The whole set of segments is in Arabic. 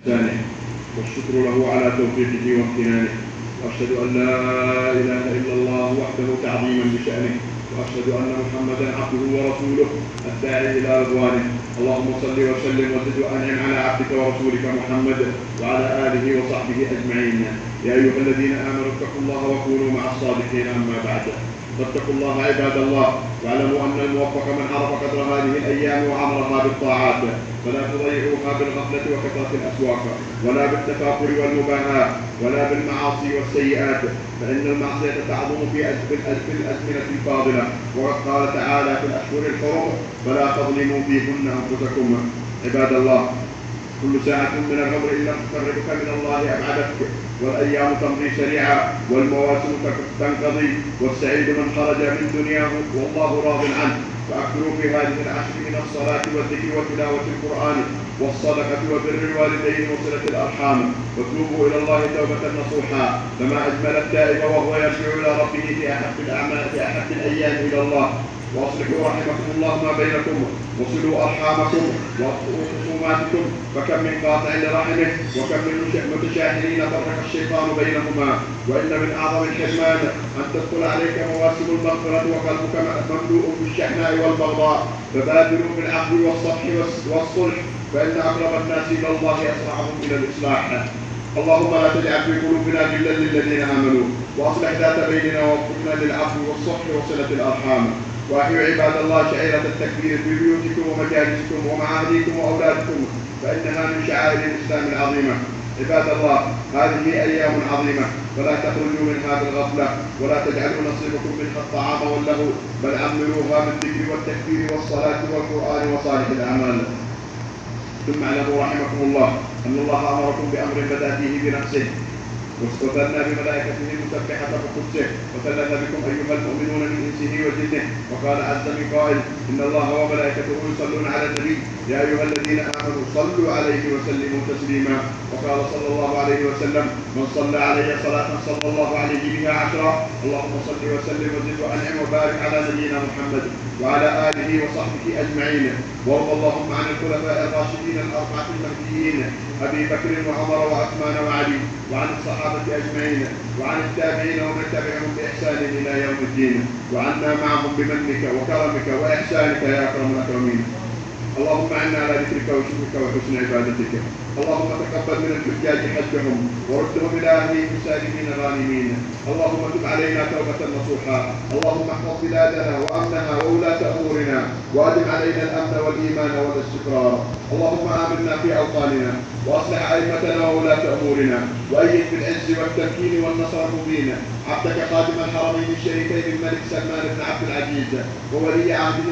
ثانيه، والشكر له على توفيقه وامتنانه، وأشهد أن لا إله إلا الله وحده تعظيما لشأنه، وأشهد أن محمدا عبده ورسوله الداعي إلى رضوانه. اللهم صل وسلم وزد وأنعم على عبدك ورسولك محمد وعلى آله وصحبه أجمعين. يا أيها الذين آمنوا اتقوا الله وكونوا مع الصادقين. أما بعد، فاتقوا الله عباد الله، واعلموا أن الموفق من عرف قدر هذه الأيام وعمرها بالطاعات، فلا تضيعوها بالغفلة وكثرة الأسواق، ولا بالتفاخر والمباهاة، ولا بالمعاصي والسيئات، فإن المعصية تعظم في الأزمنة الفاضلة، وقد قال تعالى في الأشهر الحرم: فلا تظلموا فيهن أنفسكم. عباد الله، كل ساعة من العمر إن لم تقربك من الله أبعدتك، والأيام تمضي سريعا، والمواسم تنقضي، والسعيد من خرج من دنياه والله راض عنه. فأكثروا في هذه العشر من الصلاة والذكر وتلاوة القرآن والصدقة وبر الوالدين وصلة الأرحام، وتوبوا إلى الله توبة نصوحا، فما أجمل التائب وهو يرجع إلى ربه في أحب الأعمال في أحب الأيام إلى الله. وأصلحوا رحمكم الله ما بينكم، وصلوا أرحامكم وأطفئوا خصوماتكم، فكم من قاطع لرحمه، وكم من متشاحنين فرق الشيطان بينهما. وإن من أعظم الحرمان أن تدخل عليك مواسم المغفرة وقلبك مملوء بالشحناء والبغضاء، فبادروا بالعفو والصلح، فإن أقرب الناس إلى الله أسرعهم إلى الإصلاح. اللهم لا تجعل في قلوبنا غلا للذين آمنوا، وأصلح ذات بيننا ووفقنا للعفو والصفح وصلة الأرحام. وأحيوا عباد الله شعيرة التكبير في بيوتكم ومجالسكم ومعاهدكم وأولادكم، فإنها من شعائر الإسلام العظيمة. عباد الله، هذه أيام عظيمة، فلا تخرجوا منها بالغفلة، ولا تجعلوا نصيبكم منها الطعام واللهو، بل عمروها بالذكر والتكبير والصلاة والقرآن وصالح الأعمال. ثم اعلموا رحمكم الله أن الله أمركم بأمر بدأ فيه بنفسه، واستثنى بملائكته المسبحة بقدسه، وثلث بكم أيها المؤمنون من إنسه وجنه، وقال عز من قائل: إن الله وملائكته يصلون على النبي يا أيها الذين آمنوا صلوا عليه وسلموا تسليما. وقال صلى الله عليه وسلم: من صلى علي صلاة صلى الله عليه بها 10. اللهم صل وسلم وزد وأنعم وبارك على نبينا محمد وعلى آله وصحبه أجمعين. وارض اللهم عن الخلفاء الراشدين الأربعة المهديين أبي بكر وعمر وعثمان وعلي، وعن الصحابة أجمعين، وعن التابعين ومن تبعهم بإحسان إلى يوم الدين، وعنا معهم بمنك وكرمك وإحسانك يا أكرم الأكرمين. اللهم أعنا على ذكرك وشكرك وحسن عبادتك. اللهم تقبل من الحجاج حجهم، وردهم إلى أهلهم سالمين غانمين. اللهم تب علينا توبة نصوحا. اللهم احفظ بلادنا وأمنها وولاة أمورنا، وأدم علينا الأمن والإيمان والاستقرار. اللهم آمنا في أوطاننا، وأصلح أئمتنا وولاة أمورنا، وأيد بالعز والتمكين والنصر المبين عبدك خادم الحرمين الشريفين الملك سلمان بن عبد العزيز، وولي عهده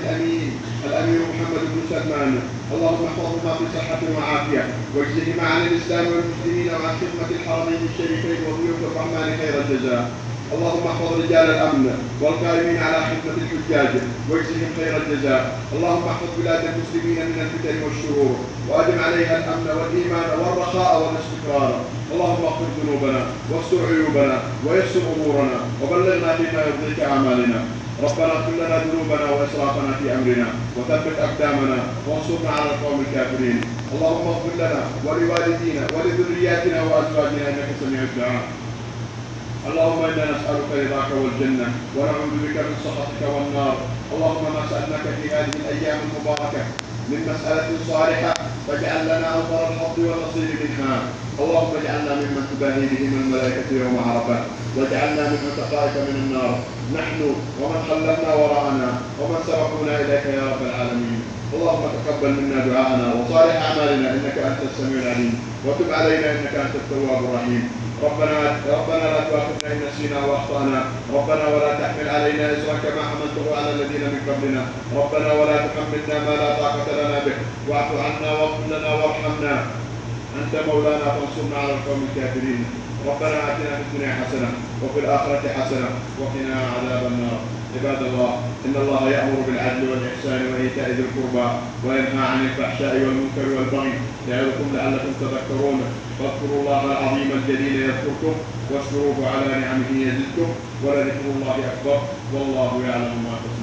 الأمير محمد بن سلمان. اللهم احفظهما في صحة وعافية، واجزهما عن الإسلام والمسلمين وعن خدمة الحرمين الشريفين وضيوف الرحمن خير الجزاء. اللهم احفظ رجال الأمن والقائمين على خدمة الحجاج واجزهم خير الجزاء. اللهم احفظ بلاد المسلمين من الفتن والشرور، وأدم عليها الأمن والإيمان والرخاء والاستقرار. اللهم اغفر ذنوبنا واستر عيوبنا ويسر أمورنا، وبلغنا فيما يرضيك أعمالنا. ربنا اغفر لنا ذنوبنا وإسرافنا في أمرنا، وثبت أقدامنا، وانصرنا على القوم الكافرين. اللهم اغفر لنا ولوالدينا ولذرياتنا وأزواجنا إنك سميع الدعاء. اللهم إنا نسألك رضاك والجنة، ونعوذ بك من سخطك والنار. اللهم ما سألناك في هذه الأيام المباركة من مسألة صالحة فاجعل لنا أوفر الحظ والنصيب منها. اللهم اجعلنا ممن تباهي بهم الملائكة يوم عرفة، واجعلنا من عتقائك من النار، نحن ومن خلفنا وراءنا ومن سبقونا إليك يا رب العالمين. اللهم تقبل منا دعاءنا وصالح أعمالنا إنك أنت السميع العليم، وتب علينا إنك أنت التواب الرحيم. ربنا لا تؤاخذنا إن نسينا وأخطأنا. ربنا ولا تحمل علينا إصرا كما حملته على الذين من قبلنا. ربنا ولا تحملنا ما لا طاقة لنا به، واعف عنا واغفر لنا وارحمنا، أنت مولانا فانصرنا على القوم الكافرين. ربنا آتنا في الدنيا حسنة وفي الآخرة حسنة وقنا عذاب النار. عباد الله، إن الله يأمر بالعدل والإحسان وإيتاء ذي القربى، وينهى عن الفحشاء والمنكر والبغي، يعظكم لعلكم تذكرون. فاذكروا الله العظيم الجليل يذكركم، واشكروه على نعمه يزدكم، ولذكر الله أكبر، والله يعلم ما تصنعون.